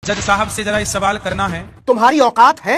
जज साहब से जरा इस सवाल करना है। तुम्हारी औकात है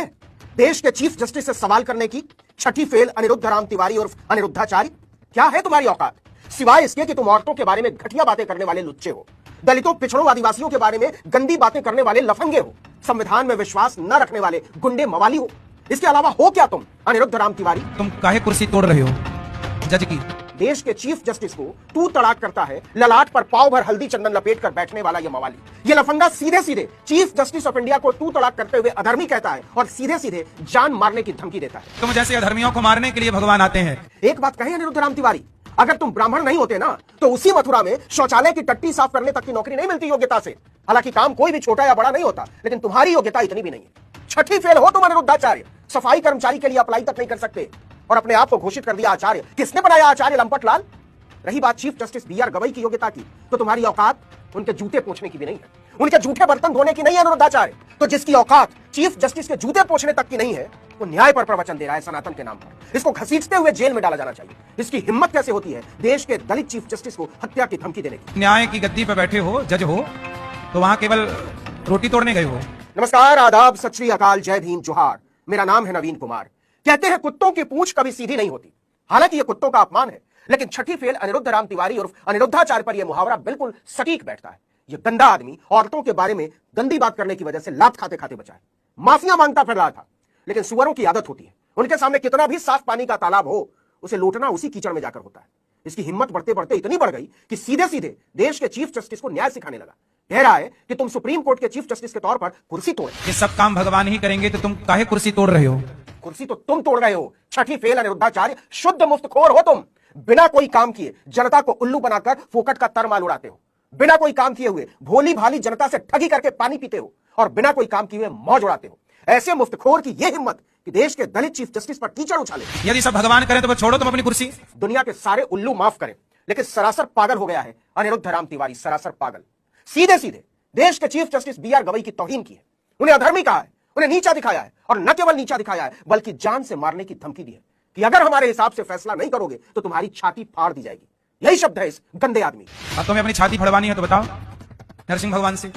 देश के चीफ जस्टिस से सवाल करने की? छठी फेल अनिरुद्ध राम तिवारी और अनिरुद्धाचार्य, क्या है तुम्हारी औकात? सिवाय इसके कि तुम औरतों के बारे में घटिया बातें करने वाले लुच्चे हो, दलितों, पिछड़ों, आदिवासियों के बारे में गंदी बातें करने वाले लफंगे हो, संविधान में विश्वास न रखने वाले गुंडे मवाली हो। इसके अलावा हो क्या तुम, अनिरुद्ध राम तिवारी? तुम काहे कुर्सी तोड़ रहे हो जज की? देश के चीफ जस्टिस को तू तड़ाक करता है, ललाट पर पाव भर हल्दी चंदन लपेट कर बैठने वाला ये मवाली, ये लफंगा सीधे सीधे चीफ जस्टिस ऑफ इंडिया को तू तड़ाक करते हुए अधर्मी कहता है और सीधे सीधे जान मारने की धमकी देता है। तुम जैसे अधर्मियों को मारने के लिए भगवान आते हैं। एक बात कहें अनिरुद्ध राम तिवारी, अगर तुम ब्राह्मण नहीं होते ना तो उसी मथुरा में शौचालय की टट्टी साफ करने तक की नौकरी नहीं मिलती योग्यता से। हालांकि काम कोई भी छोटा या बड़ा नहीं होता, लेकिन तुम्हारी योग्यता इतनी भी नहीं है। छठी फेल हो तुम अनिरुद्धाचार्य, सफाई कर्मचारी के लिए अप्लाई तक नहीं कर सकते और अपने आप को घोषित कर दिया आचार्य। किसने बनाया आचार्य लंपट लाल? रही बात चीफ जस्टिस बी.आर. गवई की योग्यता की, तो तुम्हारी औकात उनके जूते पोंछने की भी नहीं है, उनके जूठे बर्तन धोने की नहीं है अनिरुद्धाचार्य। तो जिसकी औकात चीफ जस्टिस के जूते पोंछने तक की नहीं है, वो न्याय पर प्रवचन दे रहा है सनातन के नाम पर। इसको घसीटते हुए जेल में डाला जाना चाहिए। इसकी हिम्मत कैसे होती है देश के दलित चीफ जस्टिस को हत्या की धमकी देने की? न्याय की गद्दी पर बैठे हो, जज हो, तो वहां केवल रोटी तोड़ने गए हो। नमस्कार, आदाब, सत श्री अकाल, जय भीम, जोहार। मेरा नाम है नवीन कुमार। कहते हैं कुत्तों की पूंछ कभी सीधी नहीं होती। हालांकि यह कुत्तों का अपमान है, लेकिन छठी फेल अनिरुद्ध राम तिवारी और अनिरुद्धाचार्य पर यह मुहावरा बिल्कुल सटीक बैठता है। यह गंदा आदमी औरतों के बारे में गंदी बात करने की वजह से लात खाते खाते बचा है। माफिया मांगता फिर रहा था, लेकिन सुअरों की आदत होती है, उनके सामने कितना भी साफ पानी का तालाब हो, उसे लोटना उसी कीचड़ में जाकर होता है। इसकी हिम्मत बढ़ते बढ़ते इतनी बढ़ गई कि सीधे सीधे देश के चीफ जस्टिस को न्याय सिखाने लगा। कह रहा है कि तुम सुप्रीम कोर्ट के चीफ जस्टिस के तौर पर कुर्सी तोड़े। ये सब काम भगवान ही करेंगे, तो तुम काहे कुर्सी तोड़ रहे हो? कुर्सी तो तुम तोड़ रहे हो। छठी फेल अनिरुद्धाचार्य, शुद्ध मुफ्तखोर हो तुम। बिना कोई काम किए जनता को उल्लू बनाकर फोकट का तरमाल उड़ाते हो। बिना कोई काम किए हुए भोली भाली जनता से ठगी करके पानी पीते हो और बिना कोई काम किए हुए मौज उड़ाते हो। ऐसे मुफ्तखोर की यह हिम्मत कि देश के दलित चीफ जस्टिस पर कीचड़ उछाले। यदि सब भगवान करें तो छोड़ो तुम अपनी कुर्सी। दुनिया के सारे उल्लू माफ करें, लेकिन सरासर पागल हो गया है अनिरुद्ध राम तिवारी, सरासर पागल। सीधे सीधे देश के चीफ जस्टिस बी.आर. गवई की तौहीन की है, उन्हें अधर्मी कहा है, उन्हें नीचा दिखाया है और न केवल नीचा दिखाया है बल्कि जान से मारने की धमकी दी है कि अगर हमारे हिसाब से फैसला नहीं करोगे तो तुम्हारी छाती फाड़ दी जाएगी। यही शब्द है इस गंदे आदमी। अब तुम्हें अपनी छाती फड़वानी है तो बताओ नरसिंह भगवान से,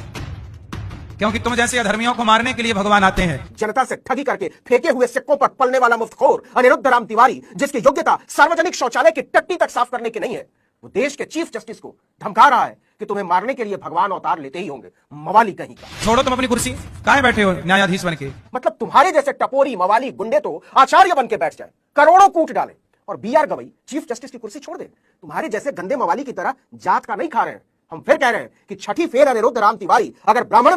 क्योंकि तुम जैसे अधर्मियों को मारने के लिए भगवान आते हैं। जनता से ठगी करके फेंके हुए सिक्कों पर पलने वाला मुफ्तखोर अनिरुद्ध राम तिवारी, जिसकी योग्यता सार्वजनिक शौचालय की टट्टी तक साफ करने की नहीं है, वो देश के चीफ जस्टिस को धमका रहा है कि तुम्हें मारने के लिए भगवान अवतार लेते ही होंगे। मवाली कहीं का। छोड़ो तुम अपनी कुर्सी, काहे बैठे हो न्यायाधीश बन के? मतलब तुम्हारे जैसे टपोरी मवाली गुंडे तो आचार्य बन के बैठ जाए, करोड़ों कूट डाले और बी.आर. गवई चीफ जस्टिस की कुर्सी छोड़ दे। तुम्हारे जैसे गंदे मवाली की तरह जात का नहीं खा रहे हैं। हम फिर कह रहे हैं कि छठी फेल अनिरुद्ध राम तिवारी अगर ब्राह्मण